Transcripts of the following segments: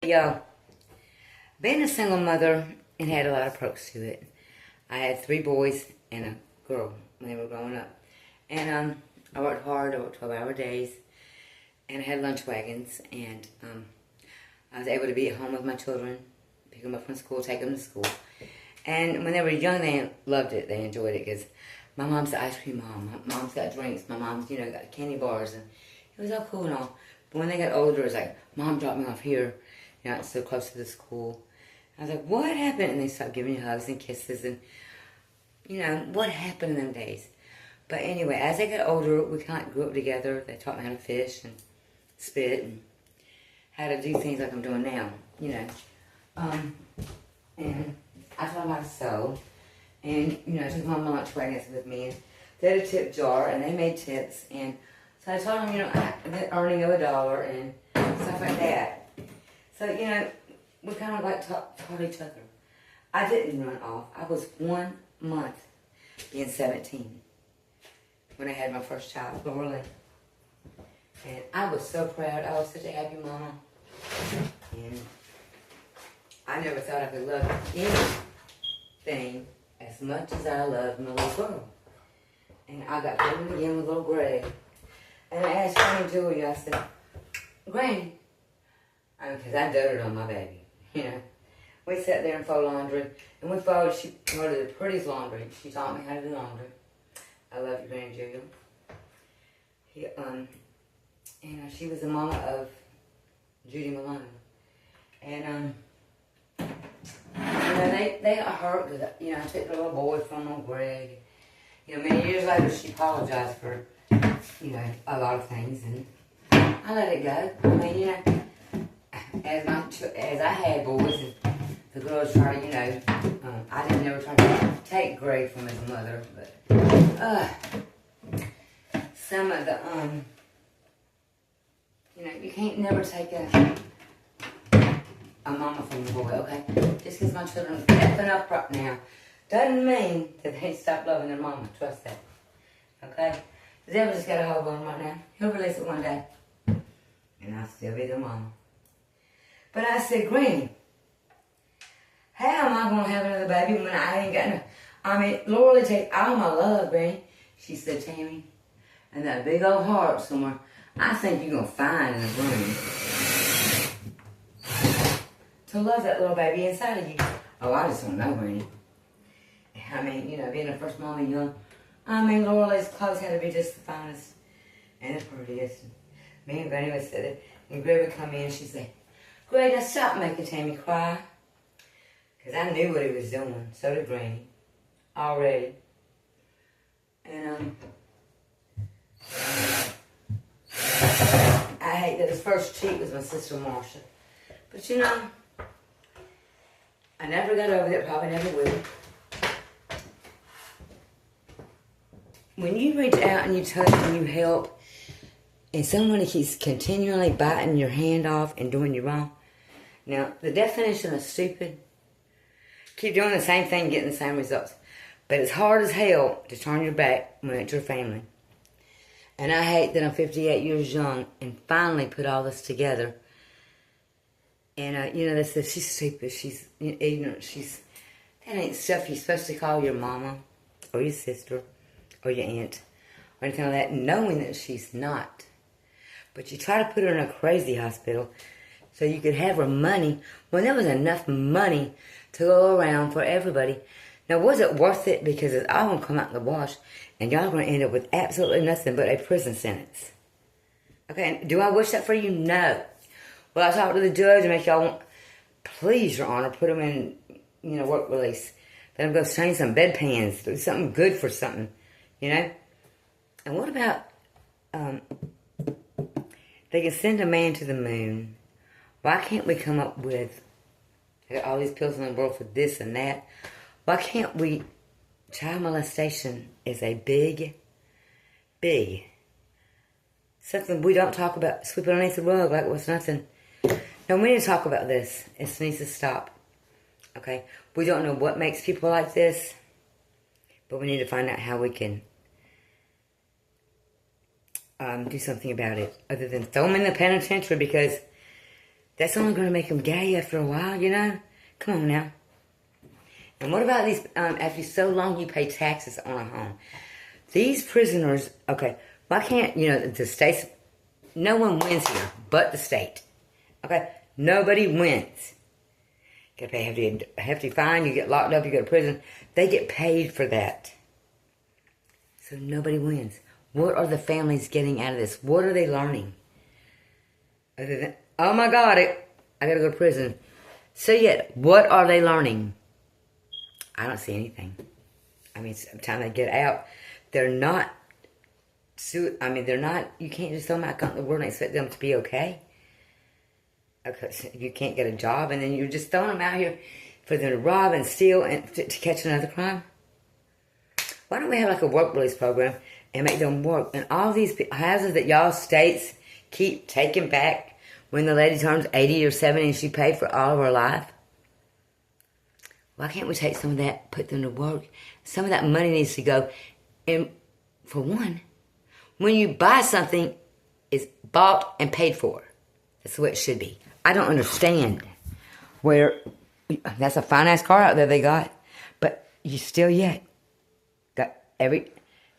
Y'all, being a single mother, it had a lot of perks to it. I had 3 boys and a girl when they were growing up. And I worked hard, I worked 12-hour days, and I had lunch wagons, and I was able to be at home with my children, pick them up from school, take them to school. And when they were young, they loved it, they enjoyed it, because my mom's the ice cream mom, my mom's got drinks, my mom's, got candy bars, and it was all cool and all. But when they got older, it was like, Mom dropped me off here, it's so close to the school. I was like, what happened? And they stopped giving me hugs and kisses, and, what happened in them days? But anyway, as they got older, we kind of grew up together. They taught me how to fish and spit and how to do things like I'm doing now, And I taught them how to sew. And, I took my lunch wagons with me. And they had a tip jar, and they made tips. And so I taught them, the earning of $1 and stuff like that. So, we kind of like taught each other. I didn't run off. I was 1 month being 17 when I had my first child, Laura. And I was so proud. I was such a happy mama. And I never thought I could love anything as much as I loved my little girl. And I got pregnant again with little Greg. And I asked Granny Julia, I said, Granny, because I doted on my baby, We sat there and folded laundry, and we folded, she folded the prettiest laundry. She taught me how to do laundry. I love you, Granny Julia. She was the mama of Judy Malone. And, they got hurt because, I took the little boy from old Greg. Many years later, she apologized for, a lot of things, and I let it go. I mean, as I had boys, and the girls tried to, I didn't ever try to take Greg from his mother, but, some of the, you can't never take a mama from the boy, okay? Just because my children are effing up right now doesn't mean that they stop loving their mama. Trust that, okay? The devil just got a hold on them right now. He'll release it one day, and I'll still be their mama. But I said, Granny, how am I going to have another baby when I ain't got no... I mean, Laura take all my love, Granny. She said, Tammy, and that big old heart somewhere, I think you're going to find in the room to love that little baby inside of you. Oh, I just don't know, Granny. I mean, being the first mama young, Laurel's clothes had to be just the finest and the prettiest. Me and Granny would sit there, and Greg would come in, and she'd say, Greg, now stop making Tammy cry. Because I knew what he was doing. So did Granny. Already. And, I hate that his first cheat was my sister Marsha. But I never got over it, probably never will. When you reach out and you touch and you help, and someone keeps continually biting your hand off and doing you wrong, now, the definition of stupid, keep doing the same thing, getting the same results. But it's hard as hell to turn your back when it's your family. And I hate that I'm 58 years young and finally put all this together. And, they said, she's stupid, she's ignorant, that ain't stuff you're supposed to call your mama or your sister or your aunt or anything like that, knowing that she's not. But you try to put her in a crazy hospital so you could have her money when there was enough money to go around for everybody. Now, was it worth it? Because it's all going to come out in the wash, and y'all are going to end up with absolutely nothing but a prison sentence. Okay, do I wish that for you? No. Will I talk to the judge and make y'all, please, Your Honor, put them in, work release. Let them go change some bedpans, do something good for something, And what about, they can send a man to the moon. Why can't we come up with all these pills in the world for this and that? Why can't we... Child molestation is a big something we don't talk about. Sweep it underneath the rug like it was nothing. No, we need to talk about this. It needs to stop. Okay? We don't know what makes people like this, but we need to find out how we can do something about it, other than throw them in the penitentiary, because That's only going to make them gay after a while, you know? Come on now. And what about these, after so long you pay taxes on a home? These prisoners, okay, why can't, you know, the states, no one wins here but the state. Okay? Nobody wins. You gotta pay a hefty fine, you get locked up, you go to prison. They get paid for that. So nobody wins. What are the families getting out of this? What are they learning? Other than, oh my God, I gotta go to prison. So yet, what are they learning? I don't see anything. I mean, by the time they get out, they're not, they're not, you can't just throw them out in the world and expect them to be okay. Okay, so you can't get a job, and then you're just throwing them out here for them to rob and steal and to catch another crime. Why don't we have like a work release program and make them work? And all these houses that y'all states keep taking back when the lady turns 80 or 70 and she paid for all of her life. Why can't we take some of that, put them to work? Some of that money needs to go. And for one, when you buy something, it's bought and paid for. That's the way it should be. I don't understand where, that's a fine-ass car out there they got, but you still yet got every,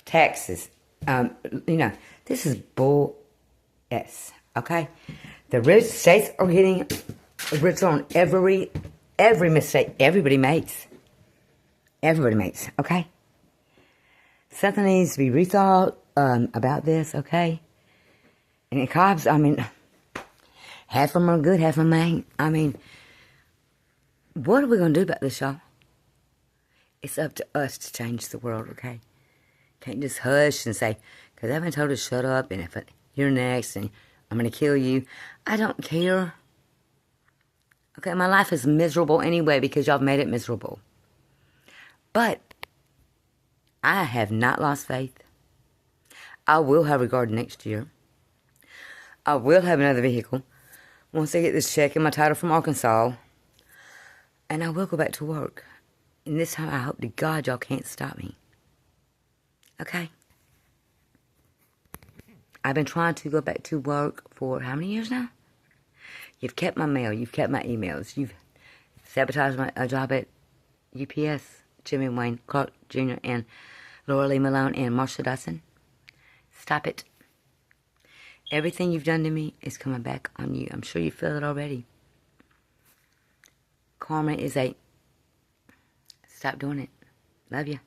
taxes, you know, this is bull S, okay? The rich states are getting rich on every mistake everybody makes. Everybody makes, okay? Something needs to be rethought about this, okay? And the cops, I mean, half of them are good, half of them ain't. I mean, what are we going to do about this, y'all? It's up to us to change the world, okay? Can't just hush and say, because I've been told to shut up, and if you're next, and I'm going to kill you. I don't care. Okay, my life is miserable anyway because y'all made it miserable. But I have not lost faith. I will have a garden next year. I will have another vehicle once I get this check and my title from Arkansas. And I will go back to work. And this time I hope to God y'all can't stop me. Okay? I've been trying to go back to work for how many years now? You've kept my mail. You've kept my emails. You've sabotaged my job at UPS. Jimmy Wayne Clark Jr. and Laura Lee Malone and Marsha Dawson. Stop it. Everything you've done to me is coming back on you. I'm sure you feel it already. Karma is a... Stop doing it. Love you.